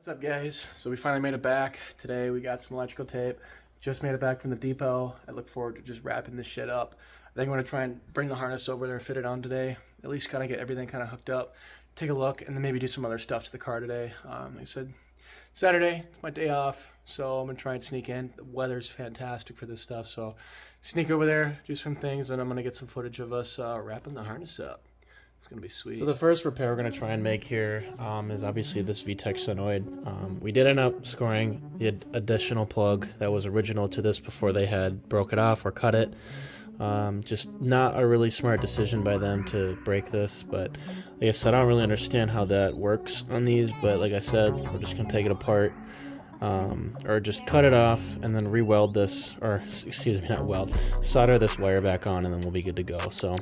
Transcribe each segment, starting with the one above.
What's up, guys? So we finally made it back today. We got some electrical tape. Just made it back from the depot. I look forward to just wrapping this shit up. I think I'm gonna try and bring the harness over there and fit it on today. At least kind of get everything kind of hooked up. Take a look and then maybe do some other stuff to the car today. Like I said, Saturday, it's my day off, so I'm gonna try and sneak in. The weather's fantastic for this stuff, so sneak over there, do some things, and I'm gonna get some footage of us wrapping the harness up. It's gonna be sweet. So the first repair we're gonna try and make here is obviously this VTEC Sonoid. We did end up scoring the additional plug that was original to this before they had broke it off or cut it. Just not a really smart decision by them to break this, but like I said, I don't really understand how that works on these, but like I said, we're just gonna take it apart, or just cut it off and then re-weld this, or excuse me, not weld, solder this wire back on, and then we'll be good to go. So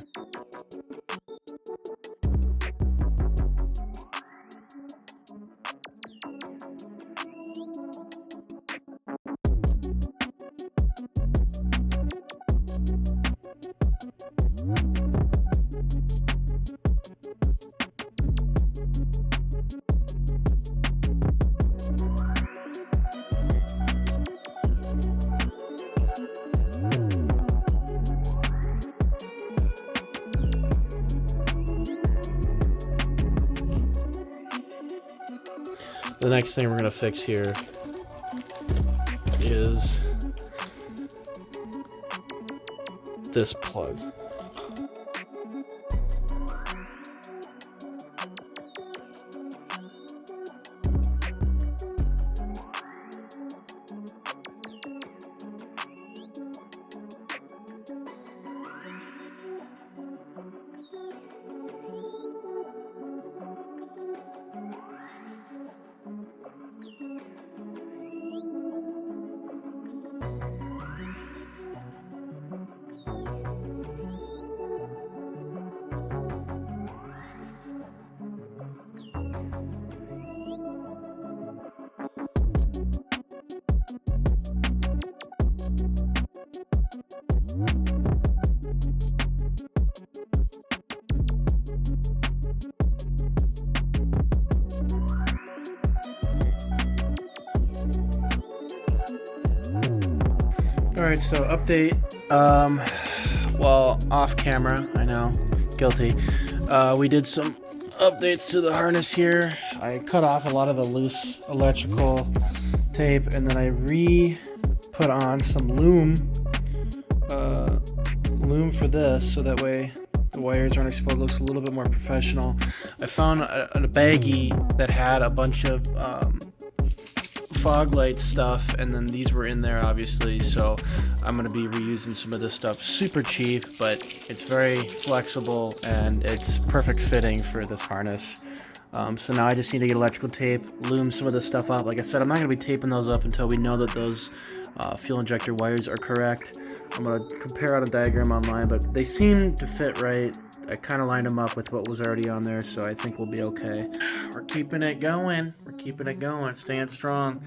the next thing we're going to fix here is this plug. Alright, so update, well, off camera, I know, guilty. We did some updates to the harness here. I cut off a lot of the loose electrical tape, and then I put on some loom for this, so that way the wires aren't exposed. It looks a little bit more professional. I found a baggie that had a bunch of fog light stuff, and then these were in there obviously, so I'm going to be reusing some of this stuff. Super cheap, but it's very flexible and it's perfect fitting for this harness. So now I just need to get electrical tape, loom some of this stuff up. Like I said, I'm not going to be taping those up until we know that those fuel injector wires are correct. I'm going to compare out a diagram online, but they seem to fit right. I kind of lined them up with what was already on there, so I think we'll be okay. We're keeping it going. We're keeping it going. Staying strong.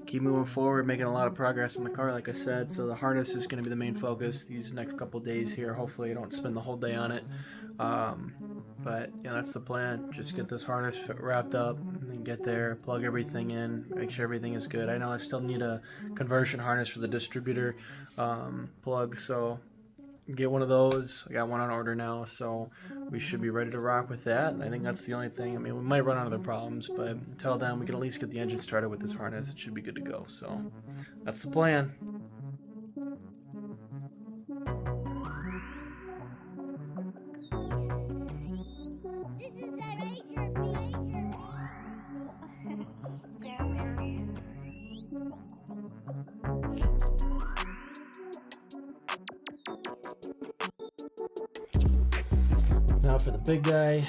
Keep moving forward, making a lot of progress in the car, like I said. So the harness is going to be the main focus these next couple days here. Hopefully I don't spend the whole day on it. But yeah, that's the plan. Just get this harness wrapped up and then get there, plug everything in, make sure everything is good. I know I still need a conversion harness for the distributor plug, so get one of those. I got one on order now, so we should be ready to rock with that. I think that's the only thing. I mean, we might run out of other problems, but until then, we can at least get the engine started with this harness. It should be good to go. So that's the plan. Now for the big guy.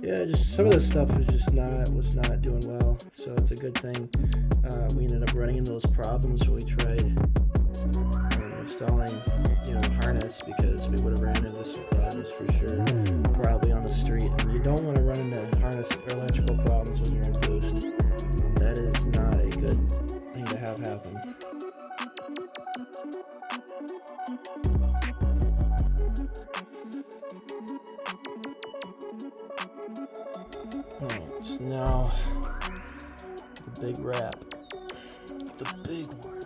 Yeah, just some of this stuff was not doing well, so it's a good thing we ended up running into those problems when we tried installing, the harness, because we would have ran into some problems for sure, probably on the street. And you don't want to run into harness or electrical problems when you're in boost. That is not a good thing to have happen. the big wrap. The big one.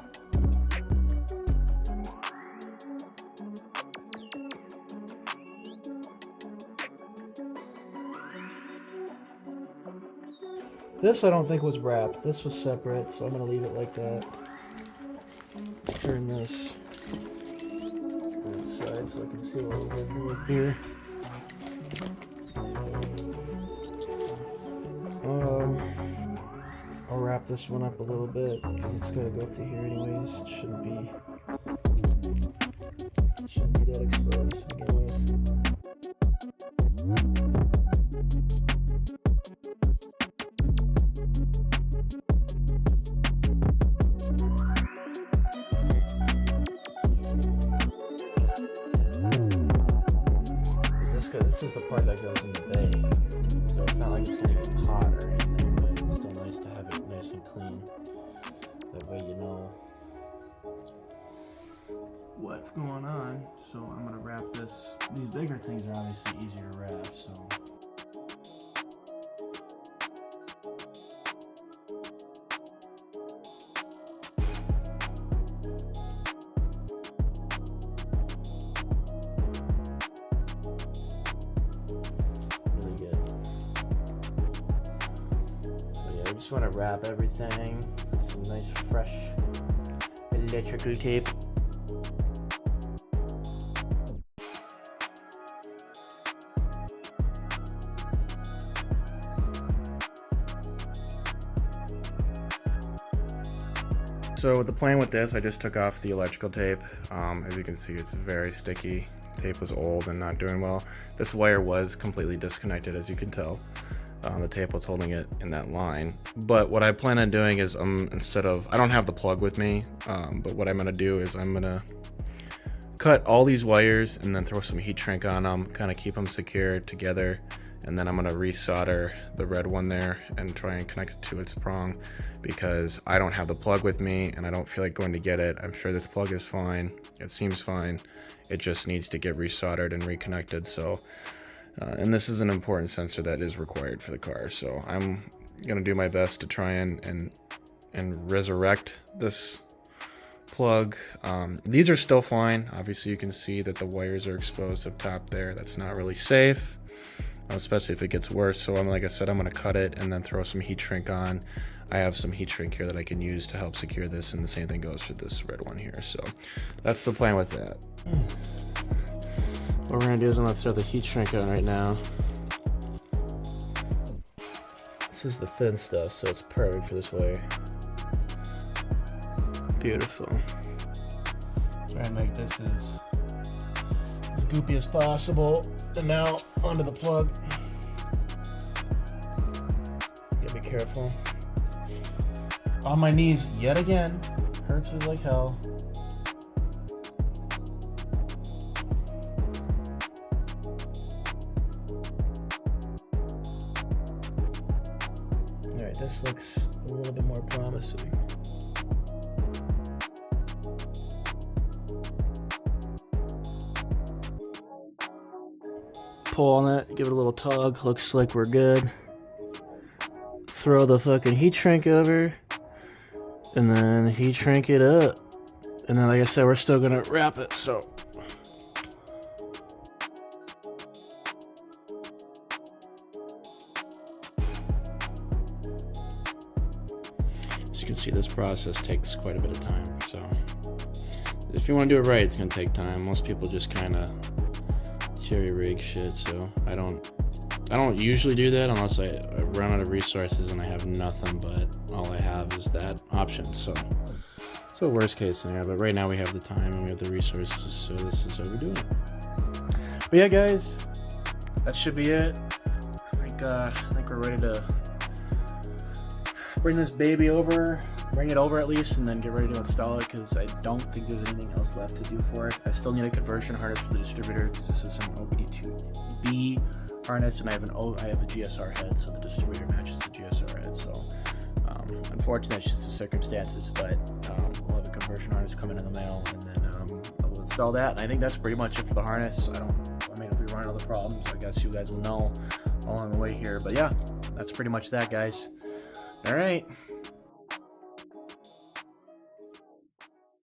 This I don't think was wrapped. This was separate, so I'm gonna leave it like that. Turn this inside so I can see what we're doing here. I'll wrap this one up a little bit because it's gonna go to here anyways. It shouldn't be that exposed to begin with. This is the part that goes in the bay, so it's not like it's gonna get hot or anything, but it's still nice to have it nice and clean. That way you know what's going on. So I'm gonna wrap this. These bigger things are obviously easier to wrap, so. Just want to wrap everything with some nice fresh electrical tape. So the plan with this, I just took off the electrical tape. As you can see, it's very sticky. Tape was old and not doing well. This wire was completely disconnected, as you can tell. The tape was holding it in that line. But what I plan on doing is instead of, I don't have the plug with me, but what I'm gonna do is I'm gonna cut all these wires and then throw some heat shrink on them, kind of keep them secured together, and then I'm gonna resolder the red one there and try and connect it to its prong, because I don't have the plug with me and I don't feel like going to get it. I'm sure this plug is fine, it seems fine, it just needs to get resoldered and reconnected. So and this is an important sensor that is required for the car, so I'm gonna do my best to try and resurrect this plug. These are still fine. Obviously you can see that the wires are exposed up top there. That's not really safe, especially if it gets worse. So like I said, I'm gonna cut it and then throw some heat shrink on. I have some heat shrink here that I can use to help secure this, and the same thing goes for this red one here. So that's the plan with that. What we're gonna do is I'm gonna throw the heat shrink on right now. This is the thin stuff, so it's perfect for this wire. Beautiful. Try and make this as goopy as possible. And now onto the plug. Gotta be careful. On my knees yet again. Hurts it like hell. Alright, this looks a little bit more promising. Pull on it, give it a little tug, looks like we're good. Throw the fucking heat shrink over, and then heat shrink it up. And then like I said, we're still gonna wrap it, so. As you can see, this process takes quite a bit of time, so. If you wanna do it right, it's gonna take time. Most people just kinda cherry rig shit, so I don't usually do that unless I run out of resources and I have nothing, but all I have is that option. So worst case scenario, but right now we have the time and we have the resources, so this is how we're doing it. But yeah, guys, that should be it. I think we're ready to bring this baby over, bring it over at least, and then get ready to install it, because I don't think there's anything else left to do for it. I still need a conversion harness for the distributor, because this is an OBD2B harness, and I have a GSR head, so the distributor matches the GSR head. So unfortunately, it's just the circumstances, but we'll have a conversion harness coming in the mail, and then I'll install that. And I think that's pretty much it for the harness. I mean, if we run into other problems, I guess you guys will know along the way here. But yeah, that's pretty much that, guys. All right.